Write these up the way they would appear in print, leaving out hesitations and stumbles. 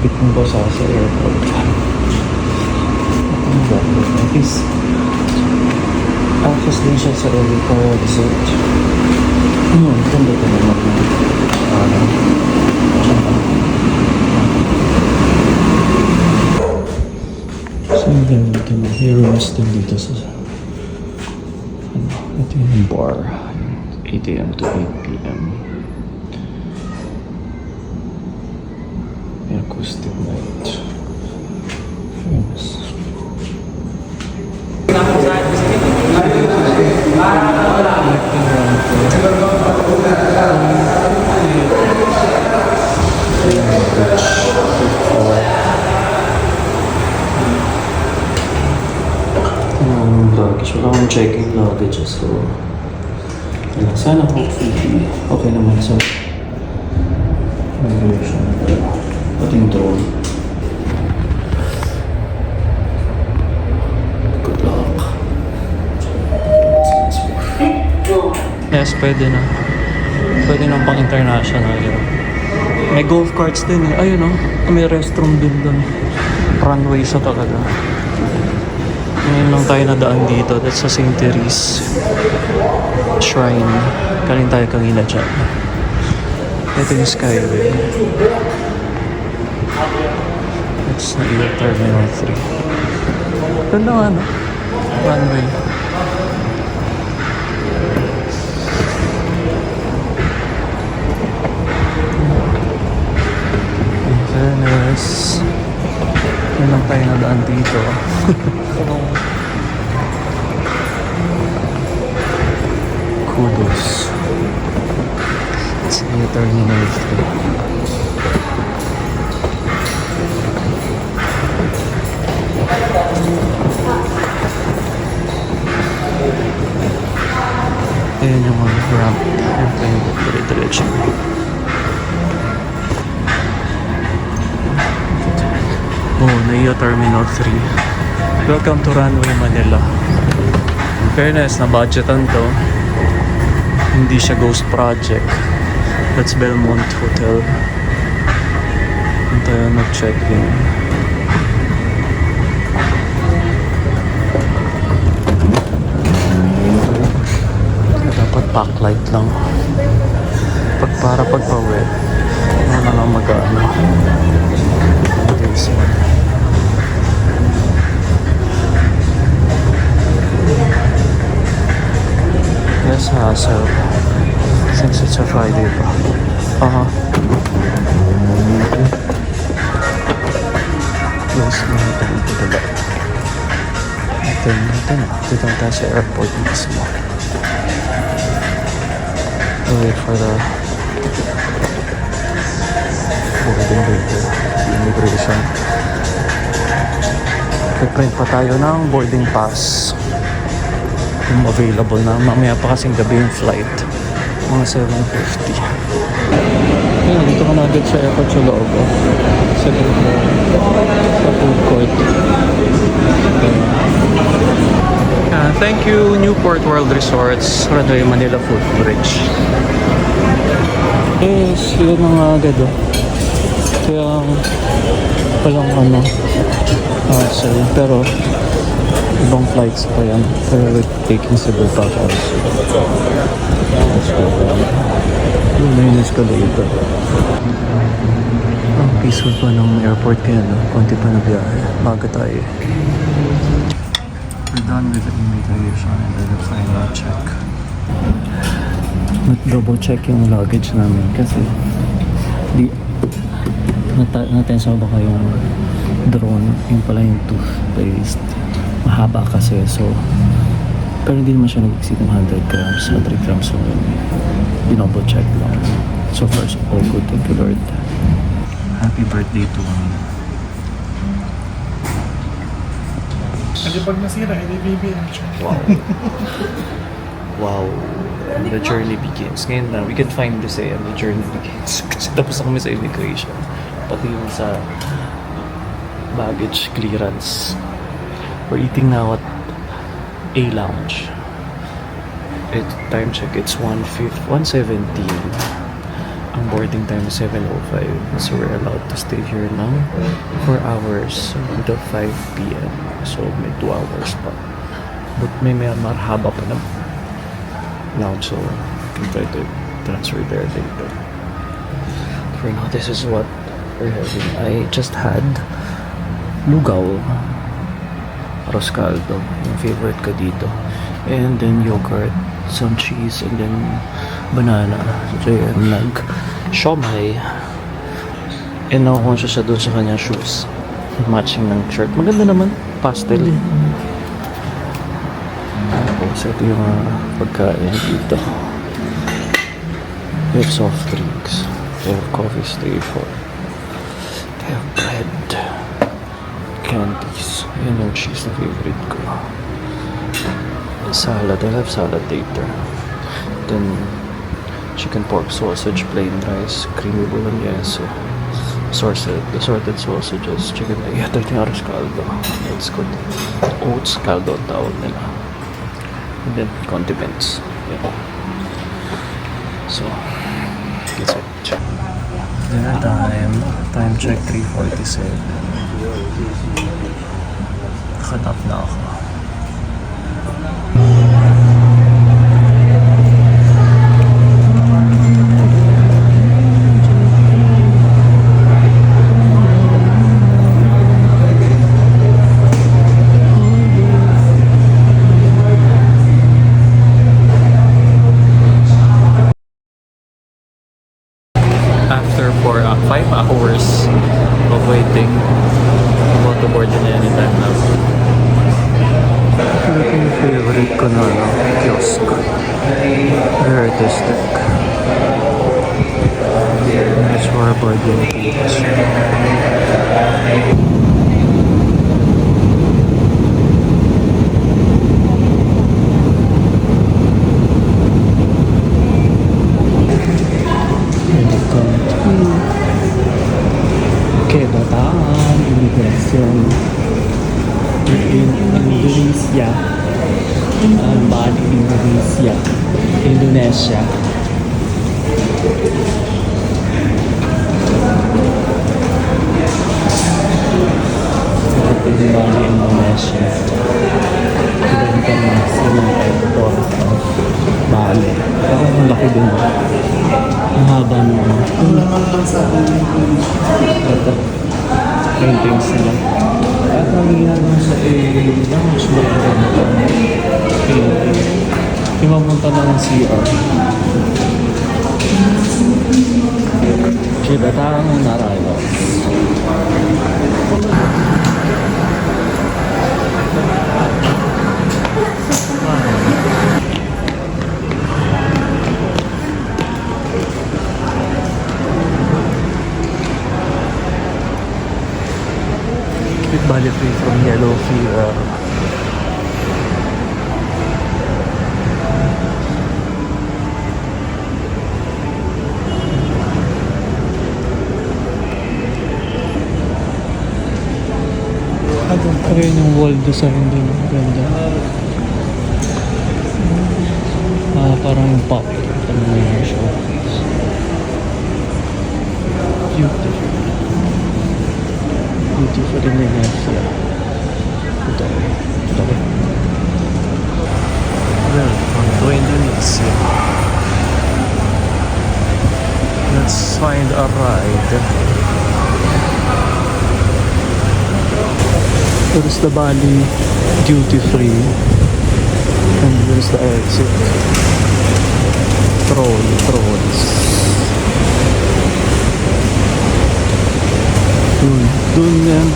Higpit ng basa sa airport. Ang ganda. At least, access din siya sa Elica Resort. Ganda ko naman na so then we can hear rest din dito sa ito yung bar 8 a.m. to 8 p.m. May acoustic night. Yes. Luggage. Wala akong checking luggage. So, sana hopefully okay naman sa migration. Pati yung drone. Good luck. Yes, pwede na. Pwede na pang international yun. May golf carts din eh. Ayun oh. May restroom din doon. Runway siya talaga. Ngayon lang tayo nadaan dito. That's sa St. Therese Shrine. Kaling tayo kanina dyan. Ito yung Skyway. It's na yung Terminal 3. Ganda nga no? Runway. In fairness, yun lang tayo nadaan dito. Kudos. It's near Terminal 3. Ayan yung mga ramp. Ayan pa yung dire-diretso. Oh, Naiya Terminal 3. Welcome to Runway Manila. In fairness, na-budgetan to. Hindi siya ghost project. That's Belmont Hotel. Kung tayo nag-check-in. Dapat backlight lang. Para pagpa-wet. Ano na lang mag-ano. This one. Less hassle. Since it's a Friday pa. Close na ito dito diba? Ito na. Dito na tayo sa airport mismo. We'll wait for the boarding later. Immigration. Print pa tayo ng boarding pass. Kung available na. Mamaya pa kasing gabi yung flight. Mga 7:50. Ayan, dito ka na agad sa airport sa loob. Sa food court. Thank you, Newport World Resorts, Runway Manila Footbridge. Yes, yun na nga agad oh. Kaya walang pero ibang flights pa yan. Pero we're taking Cebu back also. Let's go down. Yun na yung escalator. Ang peaceful pa ng airport kaya no? Konti pa na biyahe. Baga tayo. We're done with the immigration and then the final check. Double check yung luggage namin kasi di natensa baka yung drone, yung pala yung toothpaste mahaba kasi so pero hindi naman siya nag-exceed ng 100 grams 100 grams so dinouble check lang. So far so all good, thank you Lord. Happy birthday to me. Kasi pag nasira, hindi BBM siya. Wow. Wow. And the journey begins. Ngayon na, we can find this and the journey begins. Kasi tapos na kami sa immigration. Pati yung sa baggage clearance. We're eating now at A Lounge. Time check, it's 1:17. Ang boarding time is 7:05. So we're allowed to stay here now 4 hours until 5 p.m. So may 2 hours pa. But may marhaba pa na lounge, so I can try to transfer there later. For now, this is what we're having. I just had lugaw, arroz caldo, yung favorite ko dito. And then yogurt, some cheese, and then banana. So yun, nag-siomai. And nakukunsya siya doon sa kanyang shoes. Matching ng shirt. Maganda naman. Pastel. Tapos ito yung pagkain dito. We have soft drinks. They have coffee stable. They have bread. Candies. Yan yung cheese na favorite ko. Salad. I'll have salad later. Then chicken pork sausage, plain rice, creamy bolognese, assorted sausages, chicken. Ito yung arroz caldo. That's good. Oats caldo ang tawag nila. And then condiments. Yeah. So, that's it. Dinner time. Time check 3:47. Nakatap na ako. After 5 hours of waiting, I'm about to board in anytime now. Ito yung favorite ko na kiosk. Very artistic. That's where I board in tickets. Kedatangan Imigrasyon in Indonesia. Bali Indonesia. Indonesia. Bali Indonesia. Kita masih ng airport of Bali. Parang malaki din. Ang haba naman. Ito. Paintings nila. At nangyayari naman sa lounge ba ito? Painting. Imapunta na ng CR. Kedatangan arrivals. Bali free from yellow fever. Ayun yung wall design din. Ganda. Parang pop. Ano na yung showcase. Beautiful. Beautiful Indonesia. Ito. Welcome to Indonesia. Let's find a ride. There's the Bali duty free. And there's the exit. Trolls. Dun yan.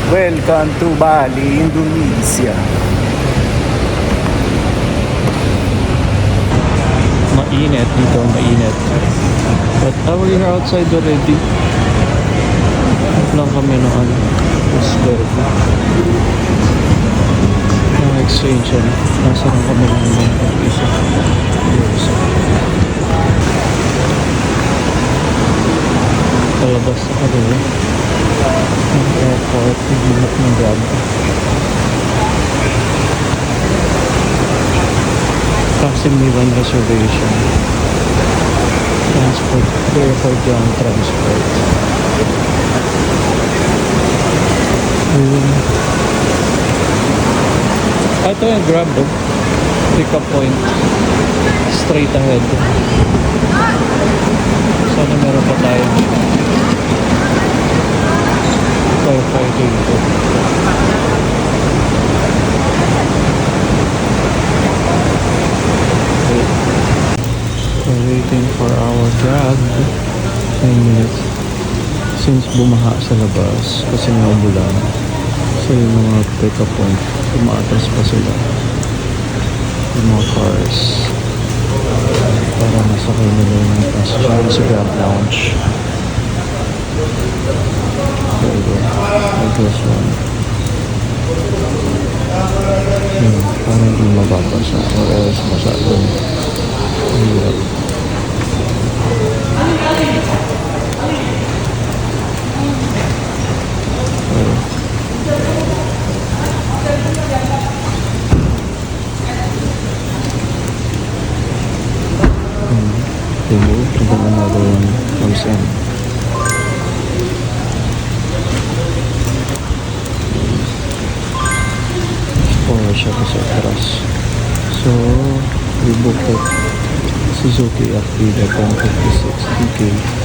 Welcome to Bali, Indonesia. Mainit dito, mainit. But we're here outside already. Lang kami ng exchange yan. Nasa lang kami ng isa. Palabas na kami. Ang airport, hihilap ng grab. Kasi may one reservation. Yan transport. Preferred yung transport. Ayun. Ito yung Grab, oh. Pick up point. Straight ahead. Sana meron pa tayo. Firefighter dito. We're waiting for our Grab. 9 minutes. Since bumaha sa labas kasi may umulan. So yung mga pick up point, umaatras pa sila. Yung mga cars. Para masakay nila yung passenger sa Grab Lounge. There we go. There goes one. Para hindi mababasa or else masyadong hirap. They moved and then another one comes in. Or siya pa sa atras. So, we booked at Suzuki Activa 1056 DK.